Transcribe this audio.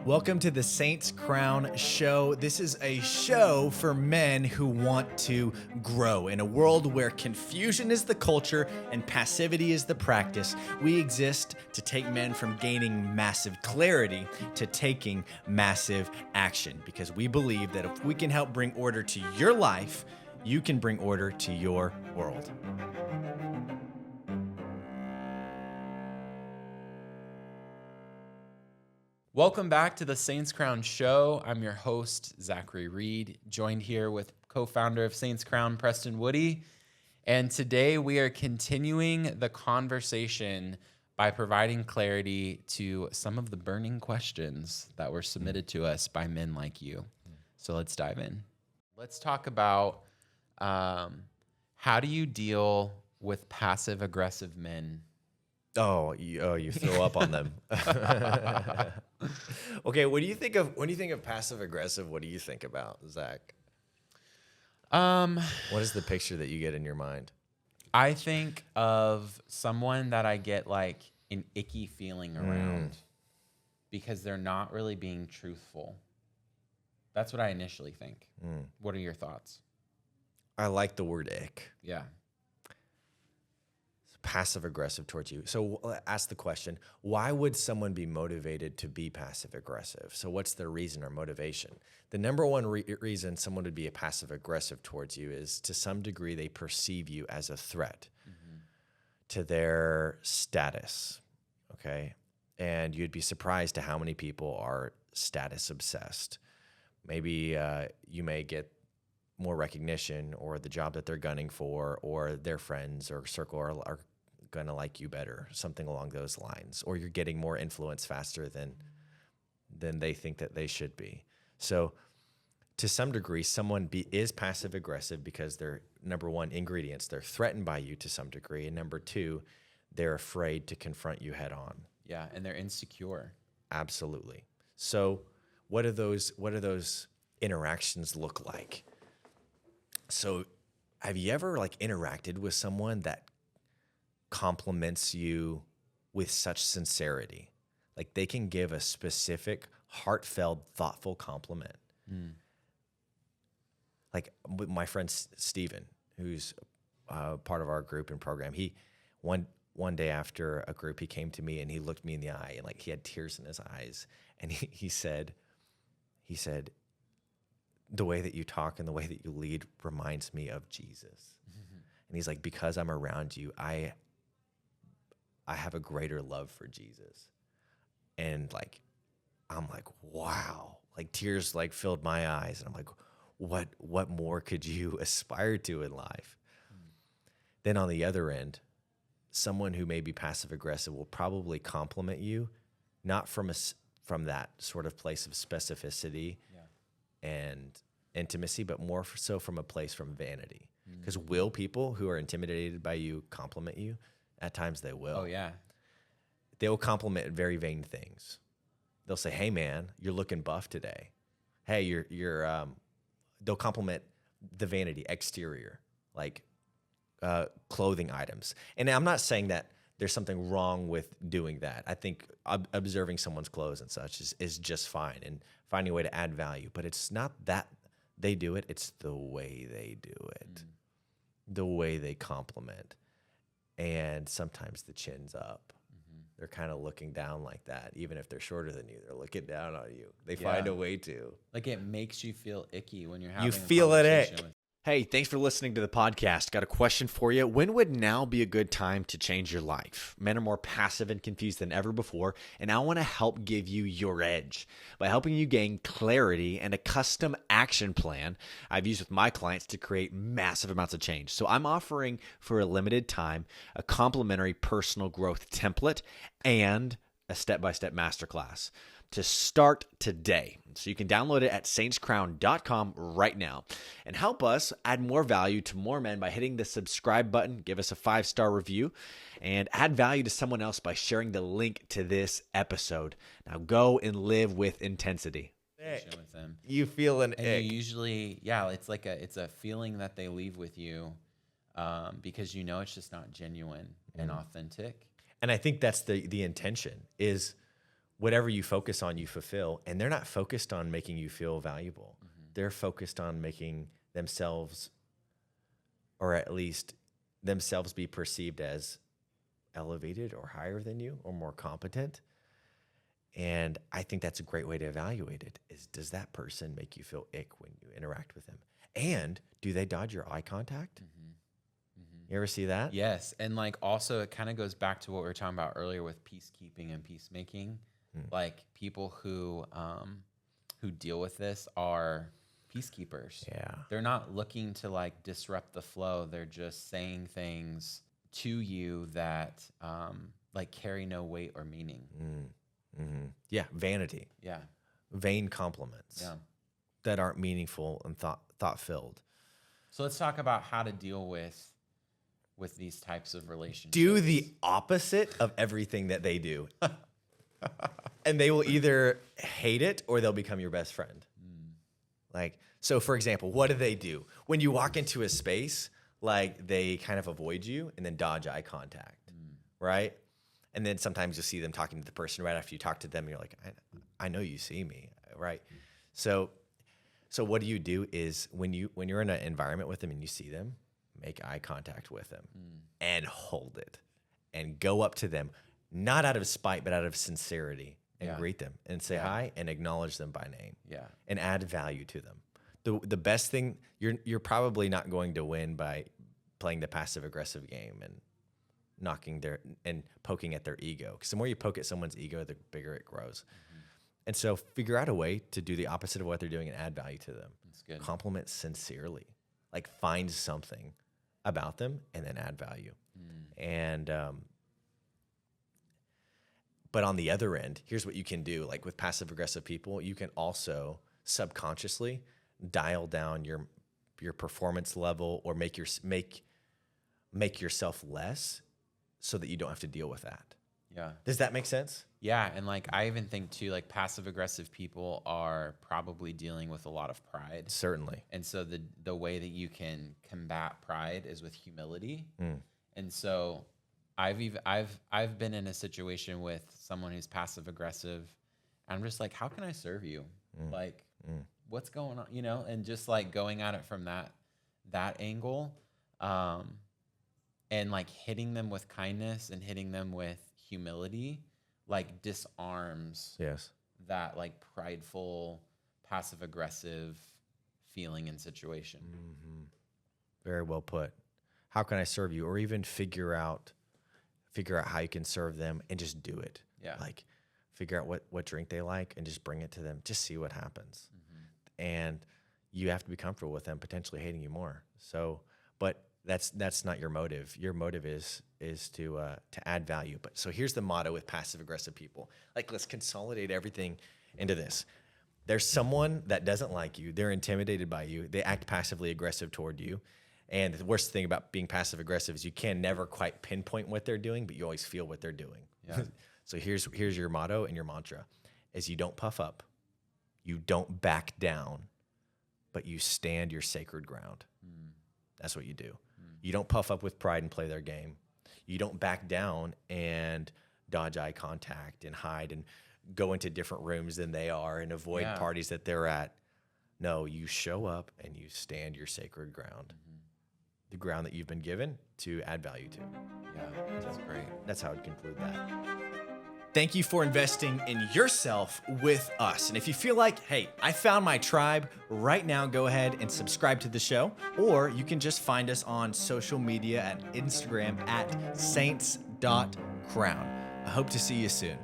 Welcome to the Saints Crown Show. This is a show for men who want to grow. In a world where confusion is the culture and passivity is the practice, we exist to take men from gaining massive clarity to taking massive action, because we believe that if we can help bring order to your life, you can bring order to your world. Welcome back to the Saints Crown Show. I'm your host, Zachary Reed, joined here with co-founder of Saints Crown, Preston Woody. And today we are continuing the conversation by providing clarity to some of the burning questions that were submitted to us by men like you. So let's dive in. Let's talk about how do you deal with passive-aggressive men? You throw up on them. Okay, when you think of passive aggressive, what do you think about, Zach? What is the picture that you get in your mind? I think of someone that I get like an icky feeling around because they're not really being truthful. That's what I initially think. What are your thoughts? I like the word ick. Yeah. Passive aggressive towards you. So ask the question, why would someone be motivated to be passive aggressive? So what's their reason or motivation? The number one reason someone would be a passive aggressive towards you is, to some degree, they perceive you as a threat to their status. Okay. And you'd be surprised to how many people are status obsessed. Maybe you may get more recognition, or the job that they're gunning for, or their friends or circle are going to like you better, something along those lines, or you're getting more influence faster than they think that they should be. So to some degree, someone is passive aggressive because they're, number one, ingredients, they're threatened by you to some degree, and number two, they're afraid to confront you head on. Yeah, and they're insecure. Absolutely. So what do those interactions look like? So have you ever interacted with someone that compliments you with such sincerity? Like, they can give a specific, heartfelt, thoughtful compliment. Like my friend Steven, who's part of our group and program, he one day after a group, he came to me and he looked me in the eye, and he had tears in his eyes, and he said, the way that you talk and the way that you lead reminds me of Jesus. And he's like, because I'm around you, I have a greater love for Jesus. And I'm like, wow, tears filled my eyes. And I'm like, what more could you aspire to in life? Then on the other end, someone who may be passive aggressive will probably compliment you, not from that sort of place of specificity and intimacy, but more so from a place from vanity. Because will people who are intimidated by you compliment you? At times they will. Oh, yeah. They will compliment very vain things. They'll say, hey, man, you're looking buff today. Hey, they'll compliment the vanity, exterior, clothing items. And I'm not saying that there's something wrong with doing that. I think observing someone's clothes and such is just fine, and finding a way to add value. But it's not that they do it, it's the way they do it, the way they compliment. And sometimes the chin's up. They're kind of looking down like that. Even if they're shorter than you, they're looking down on you. They find a way to. It makes you feel icky when you're having You feel a it conversation ick. with. Hey, thanks for listening to the podcast. Got a question for you. When would now be a good time to change your life? Men are more passive and confused than ever before, and I want to help give you your edge by helping you gain clarity and a custom action plan I've used with my clients to create massive amounts of change. So I'm offering for a limited time a complimentary personal growth template and a step-by-step masterclass to start today. So you can download it at saintscrown.com right now and help us add more value to more men by hitting the subscribe button, give us a 5-star review, and add value to someone else by sharing the link to this episode. Now go and live with intensity. With them. You feel an And ick. you usually, it's a feeling that they leave with you because it's just not genuine and authentic. And I think that's the intention is, whatever you focus on, you fulfill. And they're not focused on making you feel valuable. They're focused on making themselves, or at least themselves, be perceived as elevated or higher than you or more competent. And I think that's a great way to evaluate it is, does that person make you feel ick when you interact with them? And do they dodge your eye contact? You ever see that? Yes. And like also it kind of goes back to what we were talking about earlier with peacekeeping and peacemaking. Like people who deal with this are peacekeepers. Yeah. They're not looking to like disrupt the flow. They're just saying things to you that like carry no weight or meaning. Yeah. Vanity. Yeah. Vain compliments. Yeah. That aren't meaningful and thought filled. So let's talk about how to deal with these types of relationships. Do the opposite of everything that they do. And they will either hate it or they'll become your best friend. Like, so for example, what do? When you walk into a space, like they kind of avoid you and then dodge eye contact, right? And then sometimes you'll see them talking to the person right after you talk to them. And you're like, I know you see me, right? So what do you do is when you're in an environment with them and you see them, make eye contact with them and hold it and go up to them, not out of spite, but out of sincerity, and greet them and say hi and acknowledge them by name. Yeah. And add value to them. The best thing, you're probably not going to win by playing the passive aggressive game and poking at their ego. Because the more you poke at someone's ego, the bigger it grows. And so figure out a way to do the opposite of what they're doing and add value to them. That's good. Compliment sincerely. Like find something about them and then add value. And but on the other end, here's what you can do. Like with passive aggressive people, you can also subconsciously dial down your performance level or make yourself less so that you don't have to deal with that. Yeah. Does that make sense? Yeah. And like, I even think too, like passive aggressive people are probably dealing with a lot of pride. Certainly. And so the way that you can combat pride is with humility. And so I've been in a situation with someone who's passive aggressive. And I'm just like, how can I serve you? Like, what's going on? You know, and just like going at it from that angle, and like hitting them with kindness and hitting them with humility, like disarms that like prideful, passive aggressive feeling and situation. Very well put. How can I serve you? Or even figure out how you can serve them and just do it. Yeah. Like figure out what drink they like and just bring it to them. Just see what happens. And you have to be comfortable with them potentially hating you more. So, but that's not your motive. Your motive is to add value. But so here's the motto with passive aggressive people. Like let's consolidate everything into this. There's someone that doesn't like you. They're intimidated by you. They act passively aggressive toward you. And the worst thing about being passive aggressive is you can never quite pinpoint what they're doing, but you always feel what they're doing. Yeah. So here's your motto and your mantra is you don't puff up, you don't back down, but you stand your sacred ground. That's what you do. You don't puff up with pride and play their game. You don't back down and dodge eye contact and hide and go into different rooms than they are and avoid parties that they're at. No, you show up and you stand your sacred ground. The ground that you've been given to add value to. Yeah, that's great. That's how I'd conclude that. Thank you for investing in yourself with us. And if you feel like, hey, I found my tribe, right now go ahead and subscribe to the show. Or you can just find us on social media at Instagram at saints.crown. I hope to see you soon.